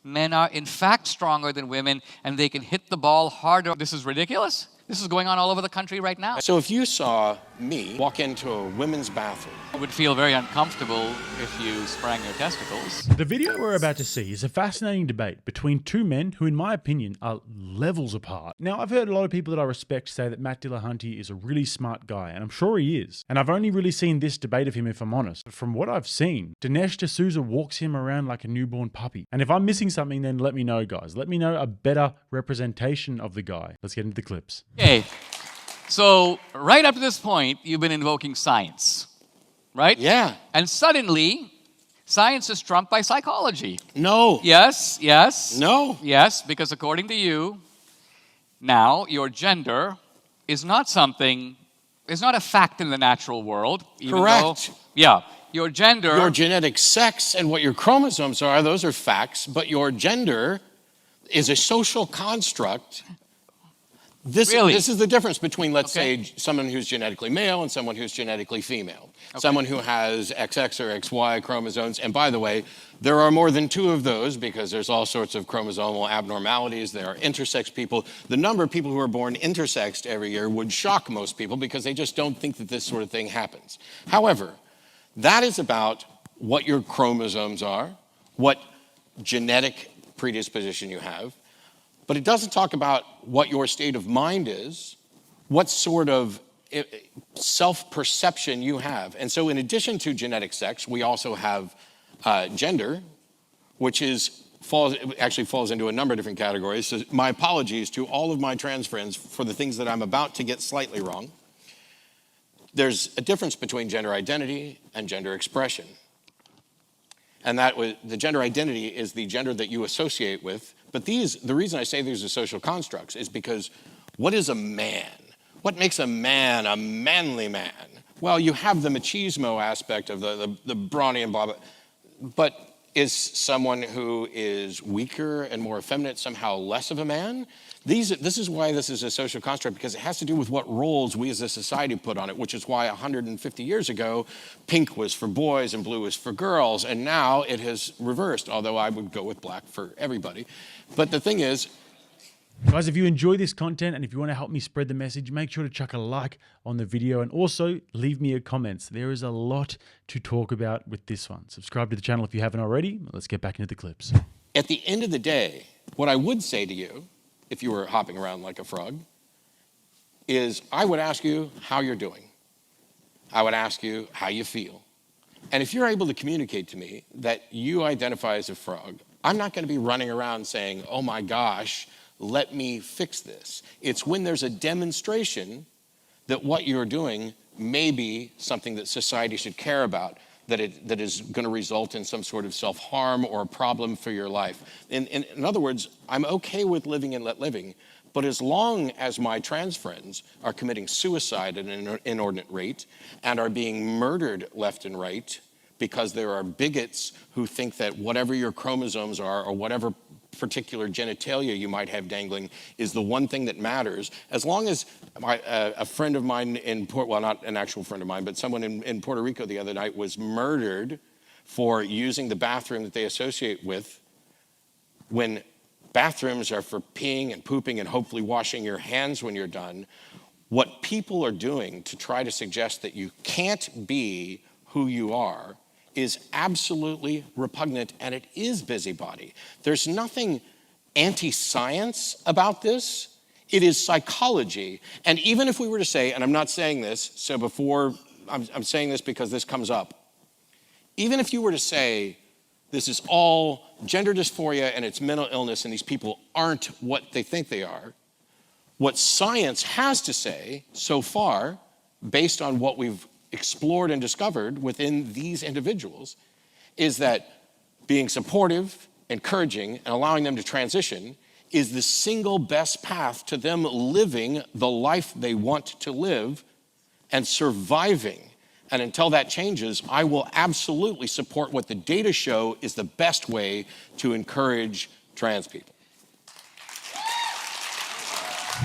Men are in fact stronger than women, and they can hit the ball harder. This is ridiculous. This is going on all over the country right now. So if you saw me walk into a women's bathroom, It would feel very uncomfortable if you sprang your testicles. The video we're about to see is a fascinating debate between two men who, in my opinion, are levels apart. Now, I've heard a lot of people that I respect say that Matt Dillahunty is a really smart guy, and I'm sure he is. And I've only really seen this debate of him, if I'm honest. But from what I've seen, Dinesh D'Souza walks him around like a newborn puppy. And if I'm missing something, then let me know, guys. Let me know a better representation of the guy. Let's get into the clips. Okay, so right up to this point, you've been invoking science, right? yeah, And suddenly, science is trumped by psychology. no, Yes, yes. no. Yes, because according to you, now your gender is not a fact in the natural world. Even Correct. Though, yeah, your gender. Your genetic sex and what your chromosomes are, those are facts, but your gender is a social construct. Really? This is the difference between, let's Okay. say, someone who's genetically male and someone who's genetically female. Someone who has XX or XY chromosomes. And by the way, there are more than two of those because there's all sorts of chromosomal abnormalities. There are intersex people. The number of people who are born intersexed every year would shock most people because they just don't think that this sort of thing happens. However, that is about what your chromosomes are, what genetic predisposition you have. But it doesn't talk about what your state of mind is, what sort of self-perception you have. And so in addition to genetic sex, we also have gender, which actually falls into a number of different categories. So my apologies to all of my trans friends for the things that I'm about to get slightly wrong. There's a difference between gender identity and gender expression. And the gender identity is the gender that you associate with. But the reason I say these are social constructs is because what is a man? What makes a man a manly man? Well, you have the machismo aspect of the brawny and blah, blah. But is someone who is weaker and more effeminate somehow less of a man? This is why this is a social construct, because it has to do with what roles we as a society put on it, which is why 150 years ago, pink was for boys and blue was for girls, and now it has reversed, although I would go with black for everybody. But the thing is, Guys, if you enjoy this content and if you want to help me spread the message, make sure to chuck a like on the video and also leave me a comment. There is a lot to talk about with this one. Subscribe to the channel if you haven't already. Let's get back into the clips. at the end of the day, what I would say to you, if you were hopping around like a frog, is I would ask you how you're doing. I would ask you how you feel. And if you're able to communicate to me that you identify as a frog, I'm not going to be running around saying, oh my gosh, let me fix this. It's when there's a demonstration that what you're doing may be something that society should care about, that is going to result in some sort of self-harm or a problem for your life. In other words, I'm okay with living and let living, but as long as my trans friends are committing suicide at an inordinate rate and are being murdered left and right because there are bigots who think that whatever your chromosomes are or whatever particular genitalia you might have dangling is the one thing that matters, as long as a friend of mine well, not an actual friend of mine, but someone in Puerto Rico the other night was murdered for using the bathroom that they associate with, when bathrooms are for peeing and pooping and hopefully washing your hands when you're done. What people are doing to try to suggest that you can't be who you are is absolutely repugnant, and it is busybody. There's nothing anti-science about this. It is psychology. And even if we were to say, and I'm not saying this, so before, I'm saying this because this comes up. Even if you were to say, this is all gender dysphoria and it's mental illness and these people aren't what they think they are, what science has to say so far, based on what we've explored and discovered within these individuals, is that being supportive, encouraging, and allowing them to transition is the single best path to them living the life they want to live and surviving. And until that changes, I will absolutely support what the data show is the best way to encourage trans people.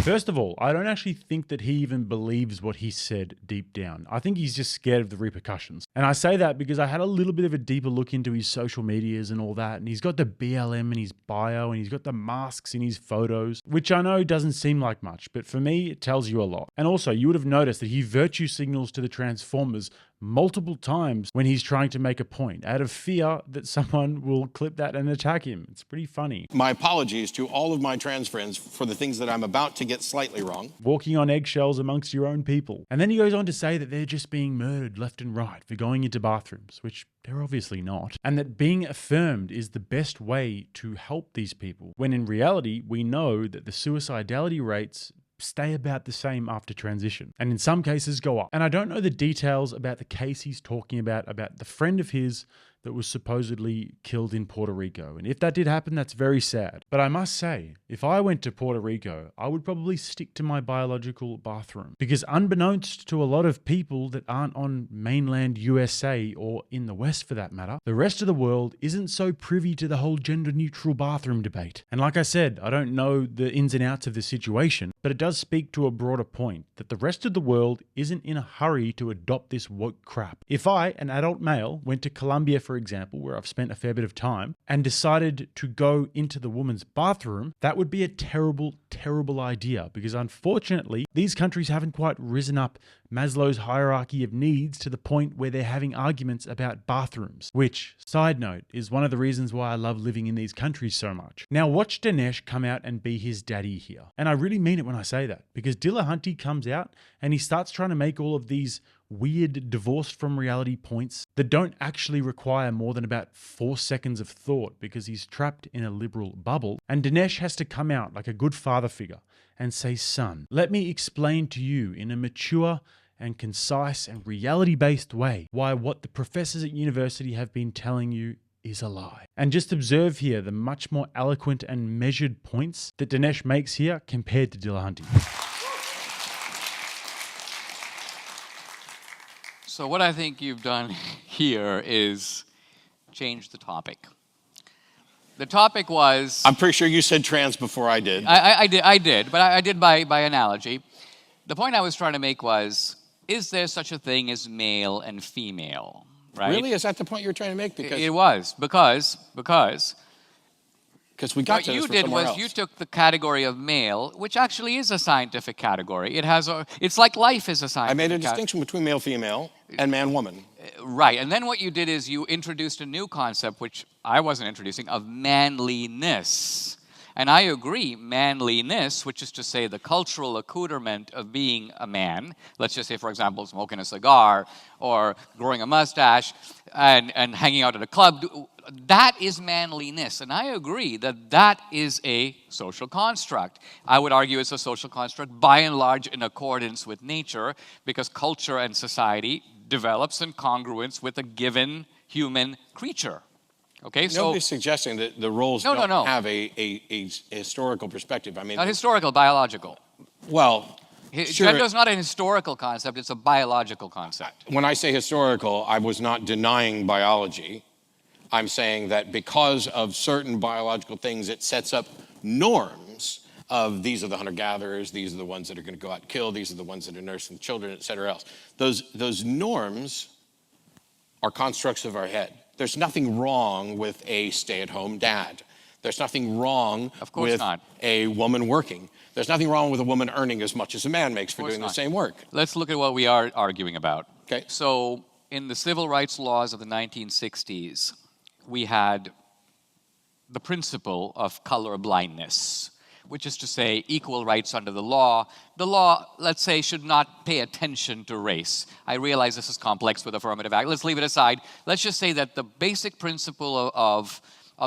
First of all, I don't actually think that he even believes what he said deep down. I think he's just scared of the repercussions. And I say that because I had a little bit of a deeper look into his social medias and all that, and he's got the BLM in his bio, and he's got the masks in his photos, which I know doesn't seem like much, but for me, it tells you a lot. And also, you would have noticed that he virtue signals to the Transformers multiple times when he's trying to make a point, out of fear that someone will clip that and attack him. It's pretty funny. My apologies to all of my trans friends for the things that I'm about to get slightly wrong. Walking on eggshells amongst your own people. And then he goes on to say that they're just being murdered left and right for going into bathrooms, which they're obviously not. And that being affirmed is the best way to help these people, when in reality, we know that the suicidality rates stay about the same after transition, and in some cases go up. And I don't know the details about the case he's talking about the friend of his that was supposedly killed in Puerto Rico. And if that did happen, that's very sad. But I must say, if I went to Puerto Rico, I would probably stick to my biological bathroom. Because unbeknownst to a lot of people that aren't on mainland USA or in the West for that matter, the rest of the world isn't so privy to the whole gender-neutral bathroom debate. And like I said, I don't know the ins and outs of the situation, but it does speak to a broader point, that the rest of the world isn't in a hurry to adopt this woke crap. If I, an adult male, went to Colombia, for example, where I've spent a fair bit of time, and decided to go into the woman's bathroom, that would be a terrible, terrible idea, because unfortunately, these countries haven't quite risen up Maslow's hierarchy of needs to the point where they're having arguments about bathrooms, which, side note, is one of the reasons why I love living in these countries so much. Now watch Dinesh come out and be his daddy here. And I really mean it when I say that, because Dillahunty comes out and he starts trying to make all of these weird divorced from reality points that don't actually require more than about 4 seconds of thought because he's trapped in a liberal bubble. And Dinesh has to come out like a good father figure and say, son, let me explain to you in a mature and concise and reality-based way why what the professors at university have been telling you is a lie. And just observe here the much more eloquent and measured points that Dinesh makes here compared to Dillahunty. So what I think you've done here is change the topic. The topic was... I'm pretty sure you said trans before I did. I did, but I did by analogy. The point I was trying to make was, is there such a thing as male and female? Right? Really? Is that the point you were trying to make? Because it was, because we got what to this you from did somewhere was else. you took the category of male, which actually is a scientific category. It's like life is a scientific I made a distinction between male, female, and man, woman. Right, and then what you did is you introduced a new concept, which I wasn't introducing, of manliness. And I agree, manliness, which is to say the cultural accoutrement of being a man, let's just say, for example, smoking a cigar or growing a mustache and hanging out at a club, that is manliness. And I agree that that is a social construct. I would argue it's a social construct by and large in accordance with nature, because culture and society develops in congruence with a given human creature. Okay, Nobody's suggesting that the roles don't have a historical perspective. I mean, not historical, biological. Well, sure. Gender is not an historical concept, it's a biological concept. When I say historical, I was not denying biology. I'm saying that because of certain biological things, it sets up norms of these are the hunter-gatherers, these are the ones that are going to go out and kill, these are the ones that are nursing children, et cetera else. Those norms are constructs of our head. There's nothing wrong with a stay-at-home dad. There's nothing wrong with a woman working. There's nothing wrong with a woman earning as much as a man makes for doing the same work. Let's look at what we are arguing about. Okay. So in the civil rights laws of the 1960s, we had the principle of color blindness, which is to say equal rights under the law. The law, let's say, should not pay attention to race. I realize this is complex with affirmative act. Let's leave it aside. Let's just say that the basic principle of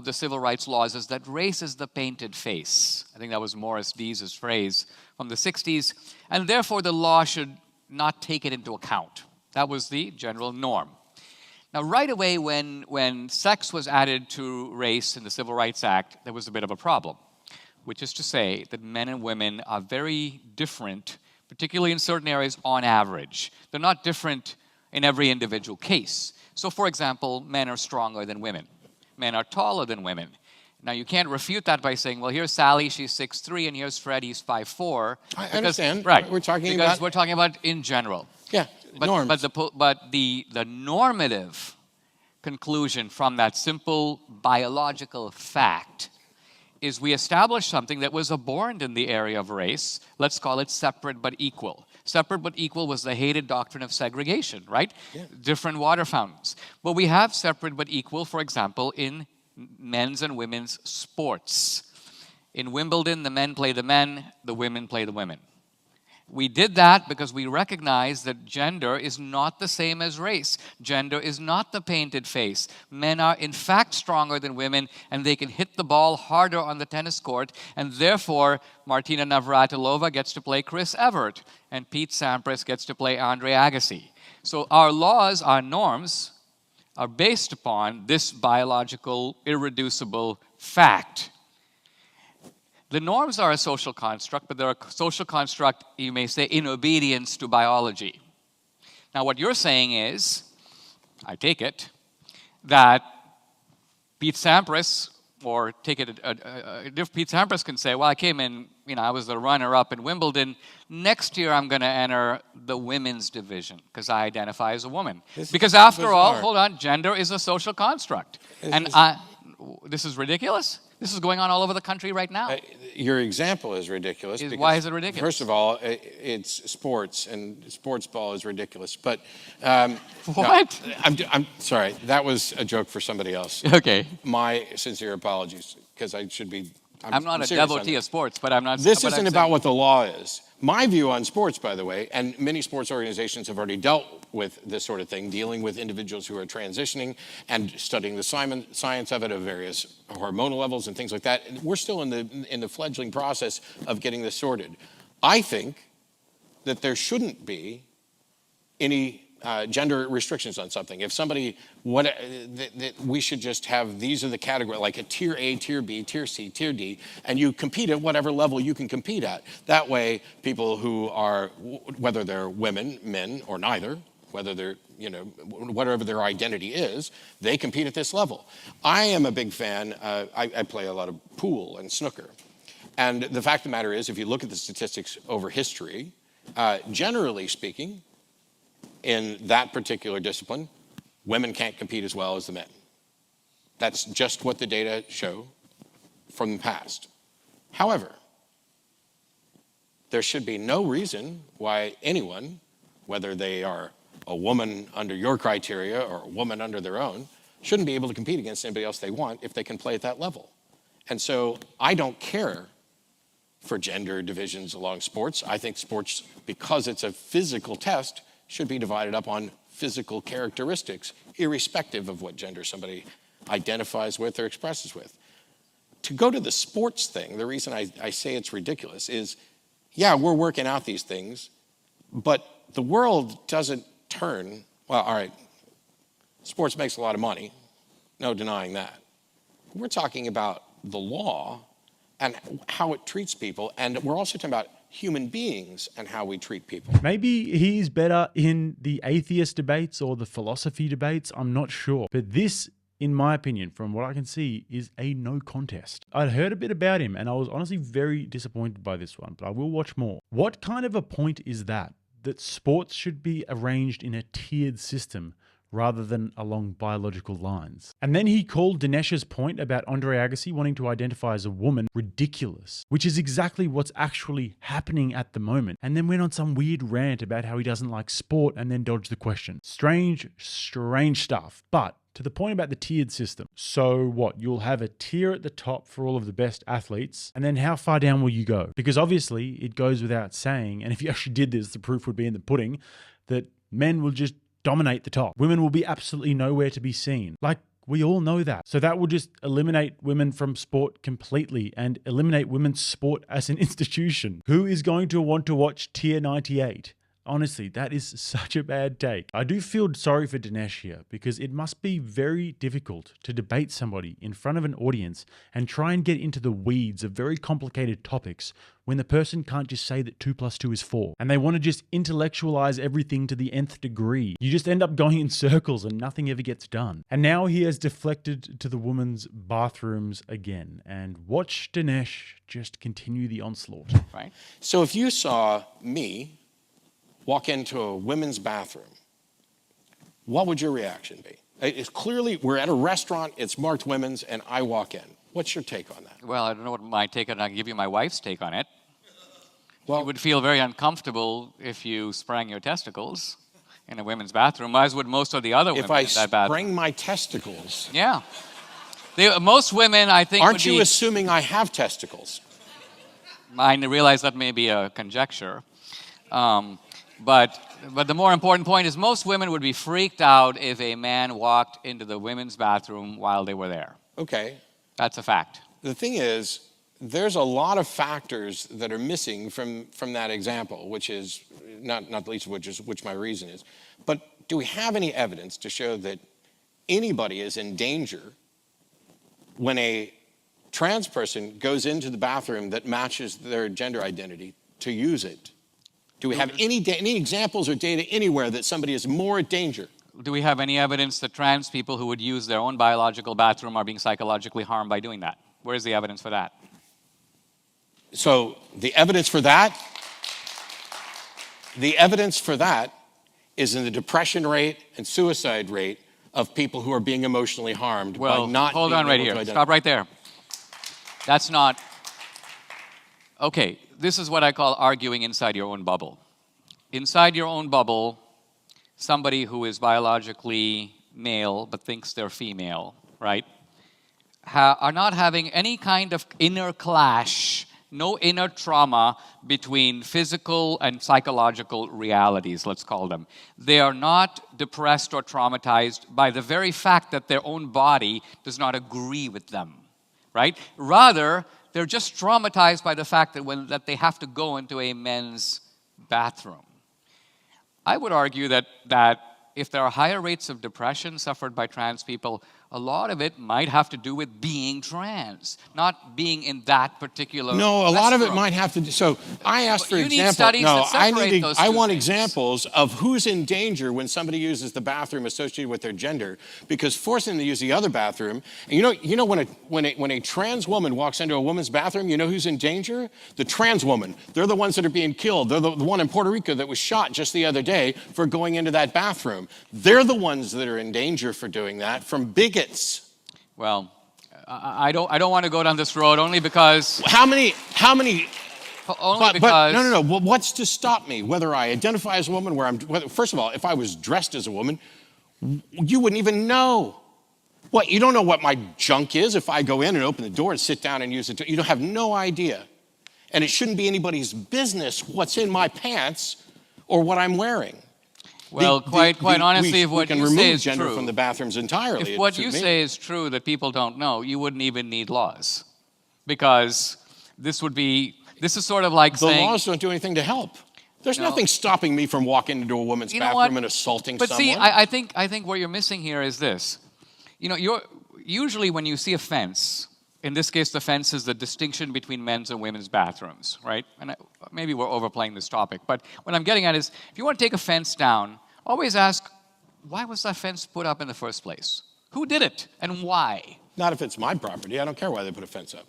the civil rights laws is that race is the painted face. I think that was Morris Dees' phrase from the 60s. And therefore, the law should not take it into account. That was the general norm. Now, right away, when sex was added to race in the Civil Rights Act, there was a bit of a problem, which is to say that men and women are very different, particularly in certain areas on average. They're not different in every individual case. So, for example, men are stronger than women. Men are taller than women. Now, you can't refute that by saying, well, here's Sally, she's 6'3", and here's Fred, he's 5'4". I understand. Right. We're talking because about... we're talking about in general. Yeah, norms. But the normative conclusion from that simple biological fact is we established something that was abhorrent in the area of race. Let's call it separate but equal. Separate but equal was the hated doctrine of segregation, right? Yeah. Different water fountains. But we have separate but equal, for example, in men's and women's sports. In Wimbledon, the men play the men, the women play the women. We did that because we recognize that gender is not the same as race. Gender is not the painted face. Men are in fact stronger than women, and they can hit the ball harder on the tennis court, and therefore Martina Navratilova gets to play Chris Evert, and Pete Sampras gets to play Andre Agassi. So our laws, our norms, are based upon this biological, irreducible fact. The norms are a social construct, but they're a social construct, you may say, in obedience to biology. Now, what you're saying is, I take it, that Pete Sampras, or take it, Pete Sampras can say, well, I came in, I was the runner-up in Wimbledon. Next year, I'm going to enter the women's division because I identify as a woman. Because after all, hold on, gender is a social construct. This is ridiculous? This is going on all over the country right now. Your example is ridiculous. Why is it ridiculous? First of all, it's sports, and sports ball is ridiculous. But what? No, I'm sorry. That was a joke for somebody else. Okay. My sincere apologies, because I should be. I'm not a devotee of sports, but I'm not. This isn't about what the law is. My view on sports, by the way, and many sports organizations have already dealt with this sort of thing, dealing with individuals who are transitioning and studying the science of it at various hormonal levels and things like that. We're still in the fledgling process of getting this sorted. I think that there shouldn't be any gender restrictions on something. If somebody, we should just have, these are the category, like a tier A, tier B, tier C, tier D, and you compete at whatever level you can compete at. That way, people who are, whether they're women, men, or neither, whether they're, whatever their identity is, they compete at this level. I am a big fan, I play a lot of pool and snooker. And the fact of the matter is, if you look at the statistics over history, generally speaking, in that particular discipline, women can't compete as well as the men. That's just what the data show from the past. However, there should be no reason why anyone, whether they are a woman under your criteria or a woman under their own, shouldn't be able to compete against anybody else they want if they can play at that level. And so I don't care for gender divisions along sports. I think sports, because it's a physical test, should be divided up on physical characteristics, irrespective of what gender somebody identifies with or expresses with. To go to the sports thing, the reason I say it's ridiculous is, yeah, we're working out these things, but the world doesn't turn, well, all right, sports makes a lot of money, no denying that. We're talking about the law and how it treats people, and we're also talking about human beings and how we treat people. Maybe he's better in the atheist debates or the philosophy debates, I'm not sure. But this, in my opinion, from what I can see, is a no contest. I'd heard a bit about him and I was honestly very disappointed by this one, but I will watch more. What kind of a point is that? That sports should be arranged in a tiered system rather than along biological lines. And then he called Dinesh's point about Andre Agassi wanting to identify as a woman ridiculous, which is exactly what's actually happening at the moment. And then went on some weird rant about how he doesn't like sport and then dodged the question. Strange stuff. But to the point about the tiered system. So what? You'll have a tier at the top for all of the best athletes, and then how far down will you go? Because obviously it goes without saying, and if you actually did this, the proof would be in the pudding, that men will just dominate the top. Women will be absolutely nowhere to be seen. Like, we all know that. So that will just eliminate women from sport completely and eliminate women's sport as an institution. Who is going to want to watch Tier 98? Honestly, that is such a bad take. I do feel sorry for Dinesh here because it must be very difficult to debate somebody in front of an audience and try and get into the weeds of very complicated topics when the person can't just say that 2 plus 2 is 4 and they want to just intellectualize everything to the nth degree. You just end up going in circles and nothing ever gets done. And now he has deflected to the women's bathrooms again, and watch Dinesh just continue the onslaught. Right? So if you saw me walk into a women's bathroom, what would your reaction be? It's clearly, we're at a restaurant, it's marked women's, and I walk in. What's your take on that? Well, I don't know what my take on it. I can give you my wife's take on it. Well, You would feel very uncomfortable if you sprang your testicles in a women's bathroom, as would most of the other women if I in that bathroom. sprang my testicles, Yeah. Most women, I think, aren't would you be... assuming I have testicles? I realize that may be a conjecture. But the more important point is most women would be freaked out if a man walked into the women's bathroom while they were there. Okay. That's a fact. The thing is, there's a lot of factors that are missing from that example, which is, not the least of which my reason is. But do we have any evidence to show that anybody is in danger when a trans person goes into the bathroom that matches their gender identity to use it? Do we have any examples or data anywhere that somebody is more at danger? Do we have any evidence that trans people who would use their own biological bathroom are being psychologically harmed by doing that? Where's the evidence for that? So the evidence for that is in the depression rate and suicide rate of people who are being emotionally harmed by not hold being on right able to here. identify. Stop right there. That's not... Okay, this is what I call arguing inside your own bubble. Inside your own bubble, somebody who is biologically male but thinks they're female, right, are not having any kind of inner clash, no inner trauma between physical and psychological realities, let's call them. They are not depressed or traumatized by the very fact that their own body does not agree with them, right? Rather, they're just traumatized by the fact that they have to go into a men's bathroom. I would argue that if there are higher rates of depression suffered by trans people, a lot of it might have to do with being trans, not being in that particular No, a lot of it restroom. might have to do. So I asked for You need example. studies No, that separate those I two want things. examples of who's in danger when somebody uses the bathroom associated with their gender, because forcing them to use the other bathroom. And you know when a trans woman walks into a woman's bathroom, you know who's in danger? The trans woman. They're the ones that are being killed. They're the one in Puerto Rico that was shot just the other day for going into that bathroom. They're the ones that are in danger for doing that from bigots. Well, I don't want to go down this road only because... How many? Only because... But no. Well, what's to stop me? Whether I identify as a woman, first of all, if I was dressed as a woman, you wouldn't even know. What? You don't know what my junk is if I go in and open the door and sit down and use it. You don't have no idea, and it shouldn't be anybody's business what's in my pants or what I'm wearing. Well, quite honestly, if what we can you remove say is gender true, from the bathrooms entirely. if what you say is true that people don't know, you wouldn't even need laws, because this is sort of like the saying... laws don't do anything to help. There's nothing stopping me from walking into a woman's You know bathroom what? and assaulting But someone. see, I think what you're missing here is this. You know, usually when you see a fence, in this case the fence is the distinction between men's and women's bathrooms, right? And maybe we're overplaying this topic, but what I'm getting at is, if you want to take a fence down, always ask, why was that fence put up in the first place? Who did it and why? Not if it's my property. I don't care why they put a fence up.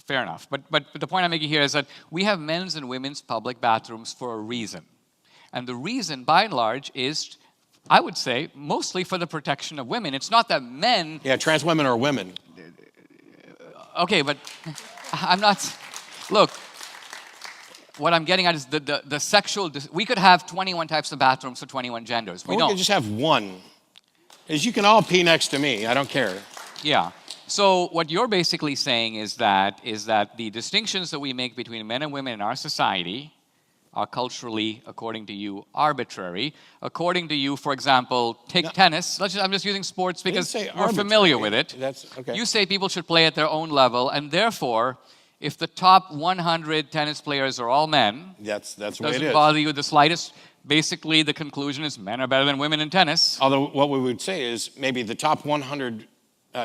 Fair enough. But the point I'm making here is that we have men's and women's public bathrooms for a reason. And the reason, by and large, is, I would say, mostly for the protection of women. It's not that men... Yeah, trans women are women. Okay, but I'm not... Look, what I'm getting at is the sexual... We could have 21 types of bathrooms for 21 genders. We We don't. could just have one. As you can all pee next to me. I don't care. Yeah. So what you're basically saying is that the distinctions that we make between men and women in our society are culturally, according to you, arbitrary. According to you, for example, take tennis. I'm just using sports because we're familiar with it. That's okay. You say people should play at their own level, and therefore, if the top 100 tennis players are all men, That's the way it doesn't is. bother you the slightest. Basically, the conclusion is men are better than women in tennis. Although what we would say is maybe the top 100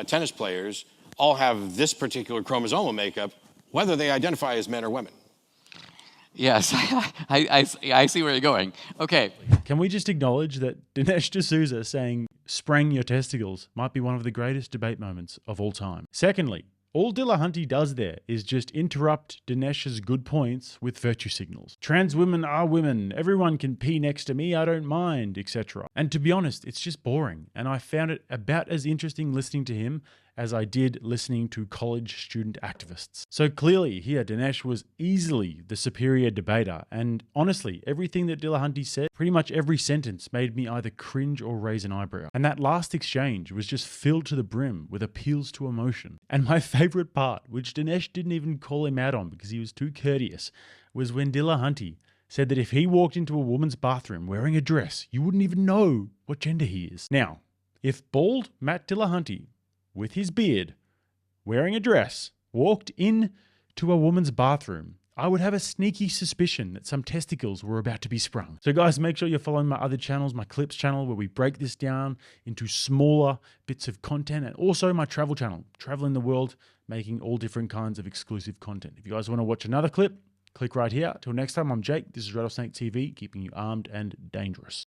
tennis players all have this particular chromosomal makeup, whether they identify as men or women. Yes, I see where you're going. Okay. Can we just acknowledge that Dinesh D'Souza saying sprang your testicles might be one of the greatest debate moments of all time? Secondly, all Dillahunty does there is just interrupt Dinesh's good points with virtue signals. Trans women are women, everyone can pee next to me, I don't mind, etc. And to be honest, it's just boring, and I found it about as interesting listening to him as I did listening to college student activists. So clearly here, Dinesh was easily the superior debater, and honestly, everything that Dillahunty said, pretty much every sentence made me either cringe or raise an eyebrow. And that last exchange was just filled to the brim with appeals to emotion. And my favorite part, which Dinesh didn't even call him out on because he was too courteous, was when Dillahunty said that if he walked into a woman's bathroom wearing a dress, you wouldn't even know what gender he is. Now, if bald Matt Dillahunty with his beard, wearing a dress, walked in to a woman's bathroom, I would have a sneaky suspicion that some testicles were about to be sprung. So guys, make sure you're following my other channels, my Clips channel, where we break this down into smaller bits of content, and also my travel channel, traveling the world, making all different kinds of exclusive content. If you guys want to watch another clip, click right here. Till next time, I'm Jake. This is Rattlesnake TV, keeping you armed and dangerous.